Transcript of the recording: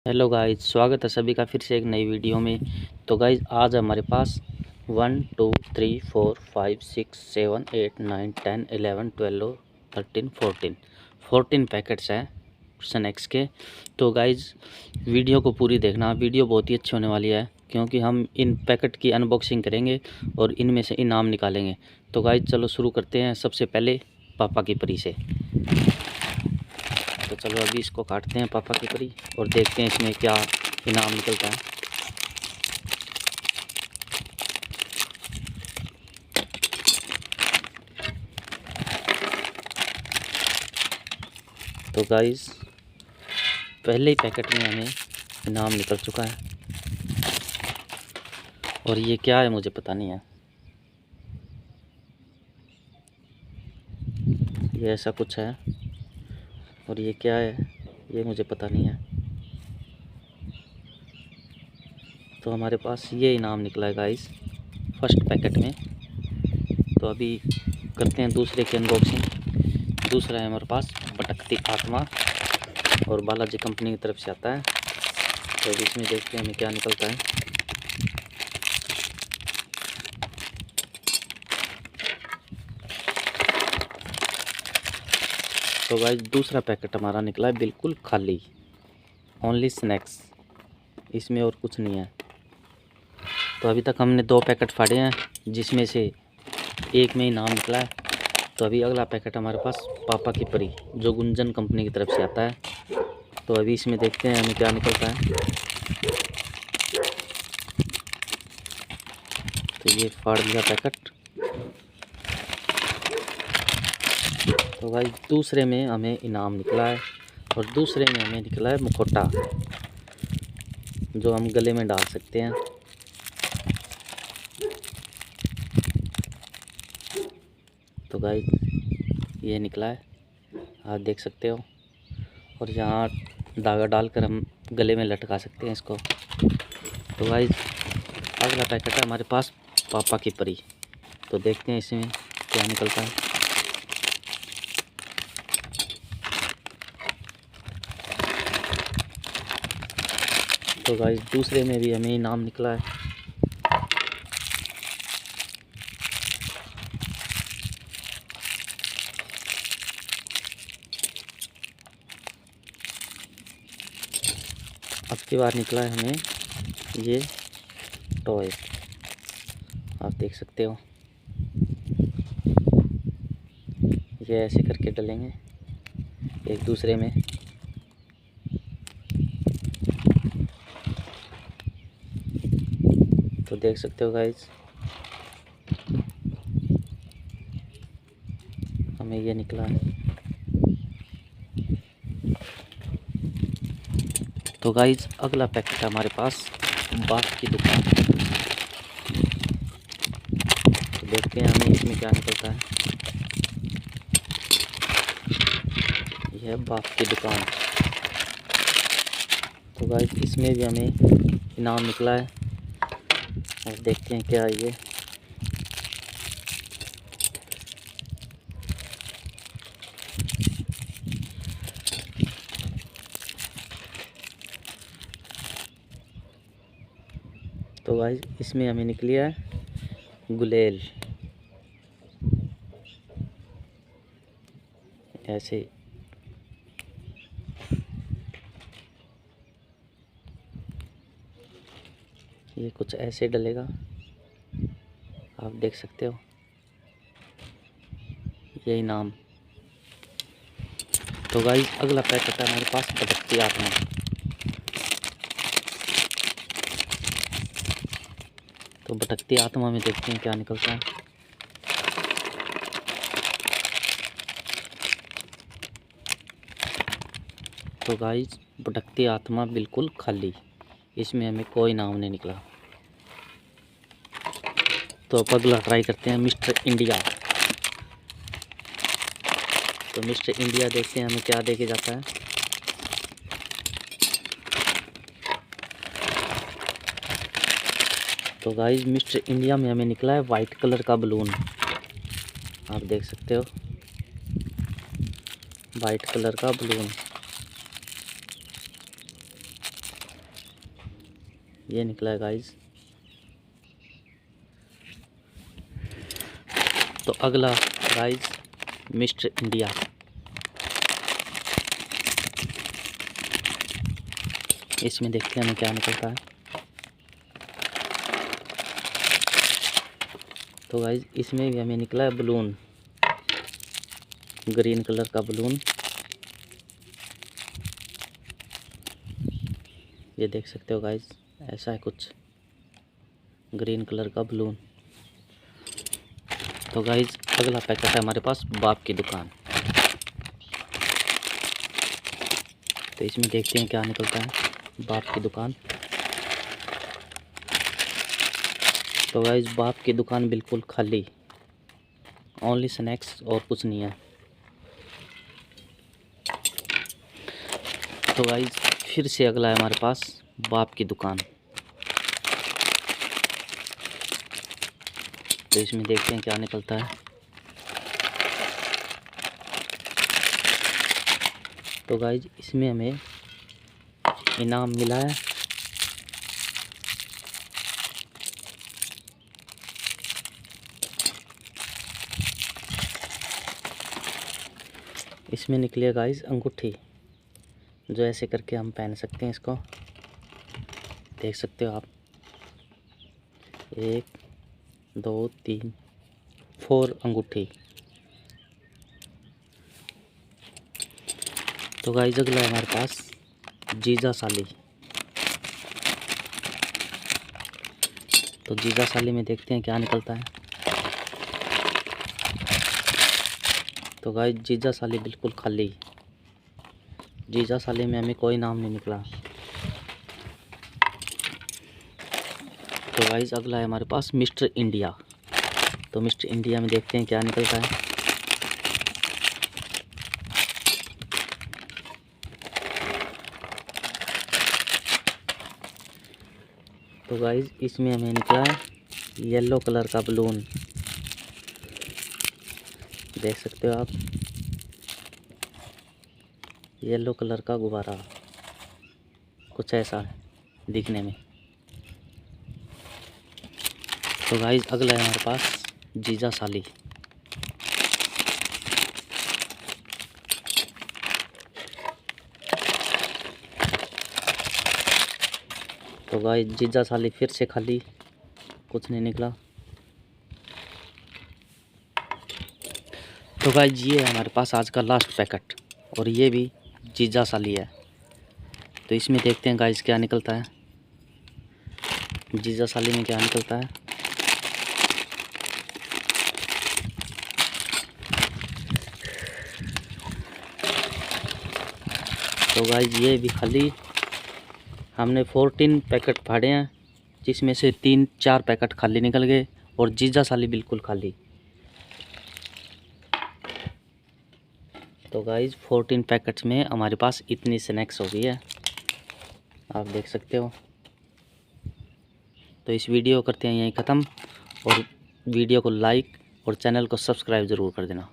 Hello guys, स्वागत है सभी का फिर से एक नई वीडियो में। तो गाइस आज हमारे पास 1 2 3 4 5 6 7 8 9 10 11 12 13 14 पैकेट्स हैं स्नैक्स के। तो गाइस वीडियो को पूरी देखना, वीडियो बहुत ही अच्छी होने वाली है क्योंकि हम इन पैकेट की अनबॉक्सिंग करेंगे और इनमें से इनाम निकालेंगे। तो गाइस चलो शुरू करते हैं सबसे पहले पापा की परी से। तो चलो अभी इसको काटते हैं पापा की परी और देखते हैं इसमें क्या इनाम निकलता है। तो गाइस पहले ही पैकेट में हमें इनाम निकल चुका है और ये क्या है मुझे पता नहीं है। ये ऐसा कुछ है और ये क्या है ये मुझे पता नहीं है। तो हमारे पास ये इनाम निकला है गाइस फर्स्ट पैकेट में। तो अभी करते हैं दूसरे की अनबॉक्सिंग। दूसरा है हमारे पास भटकती आत्मा और बालाजी कंपनी की तरफ से आता है। तो अभी इसमें देखते हैं हमें क्या निकलता है। तो गाइस दूसरा पैकेट हमारा निकला है बिल्कुल खाली, ओनली स्नैक्स, इसमें और कुछ नहीं है। तो अभी तक हमने 2 पैकेट फाड़े हैं जिसमें से एक में इनाम निकला है। तो अभी अगला पैकेट हमारे पास पापा की परी जो गुंजन कंपनी की तरफ से आता है। तो अभी इसमें देखते हैं हमें क्या निकलता है। तो ये फाड़ दिया पैकेट। तो भाई दूसरे में हमें इनाम निकला है और दूसरे में हमें निकला है मुखौटा जो हम गले में डाल सकते हैं। तो भाई ये निकला है, आप देख सकते हो, और यहाँ धागा डालकर हम गले में लटका सकते हैं इसको। तो भाई अगला पैकेट है हमारे पास पापा की परी। तो देखते हैं इसमें क्या निकलता है। तो गाइस दूसरे में भी हमें इनाम निकला है। अब की बार निकला है हमें ये टॉय, आप देख सकते हो। ये ऐसे करके डलेंगे एक दूसरे में। तो देख सकते हो गाइस हमें ये निकला है। तो गाइस अगला पैकेट है हमारे पास बाप की दुकान। तो देखते हैं हमें इसमें क्या निकलता है। यह है बाप की दुकान। तो गाइस इसमें भी हमें इनाम निकला है और देखते हैं क्या है ये। तो गाइस इसमें हमें निकली है गुलेल, ऐसे ये कुछ ऐसे डलेगा, आप देख सकते हो। ये इनाम। तो गाइस अगला पैकेट है हमारे पास भटकती आत्मा। तो भटकती आत्मा में देखते हैं क्या निकलता है। तो गाइस भटकती आत्मा बिल्कुल खाली, इसमें हमें कोई नाम नहीं निकला। तो अब अगला ट्राई करते हैं मिस्टर इंडिया। तो मिस्टर इंडिया देखते हैं हमें क्या देके जाता है। तो गाइस मिस्टर इंडिया में हमें निकला है वाइट कलर का बलून, आप देख सकते हो, वाइट कलर का बलून। ये निकला है गाइज। तो अगला गाइज मिस्टर इंडिया। इसमें देखते हैं हमें क्या निकलता है। तो गाइज इसमें भी हमें निकला है बलून, ग्रीन कलर का बलून। ये देख सकते हो गाइज, ऐसा है कुछ ग्रीन कलर का बलून। तो गाइज अगला पैकेट है हमारे पास बाप की दुकान। तो इसमें देखते हैं क्या निकलता है, बाप की दुकान। तो गाइज बाप की दुकान बिल्कुल खाली, ओनली स्नैक्स और कुछ नहीं है। तो गाइज फिर से अगला है हमारे पास बाप की दुकान। तो इसमें देखते हैं क्या निकलता है। तो गाइज इसमें हमें इनाम मिला है इसमें निकली है गाइज अंगूठी, जो ऐसे करके हम पहन सकते हैं। इसको देख सकते हो आप, 1 2 3 4 अंगूठी। तो गाइज अगला है हमारे पास जीजा साली। तो जीजा साली में देखते हैं क्या निकलता है। तो गाइज जीजा साली बिल्कुल खाली, जीजा साली में हमें कोई नाम नहीं निकला। तो गाइज अगला है हमारे पास मिस्टर इंडिया। तो मिस्टर इंडिया में देखते हैं क्या निकलता है। तो गाइज इसमें हमें निकला है येलो कलर का बलून, देख सकते हो आप, येलो कलर का गुब्बारा, कुछ ऐसा है दिखने में। तो गाइज अगला है हमारे पास जीजा साली। तो गाइज जीजा साली फिर से खाली, कुछ नहीं निकला। तो गाइज ये है हमारे पास आज का लास्ट पैकेट, और ये भी जीजा साली है। तो इसमें देखते हैं गाइज क्या निकलता है, जीजा साली में क्या निकलता है। तो गाइज ये भी खाली, हमने 14 पैकेट फाड़े हैं, जिसमें से 3-4 पैकेट खाली निकल गए, और जीजा साली बिल्कुल खाली। तो गाइज 14 पैकेट्स में हमारे पास इतनी स्नैक्स हो गई है, आप देख सकते हो। तो इस वीडियो करते हैं यहीं ख़त्म, और वीडियो को लाइक और चैनल को सब्सक्राइब ज़रूर कर देना।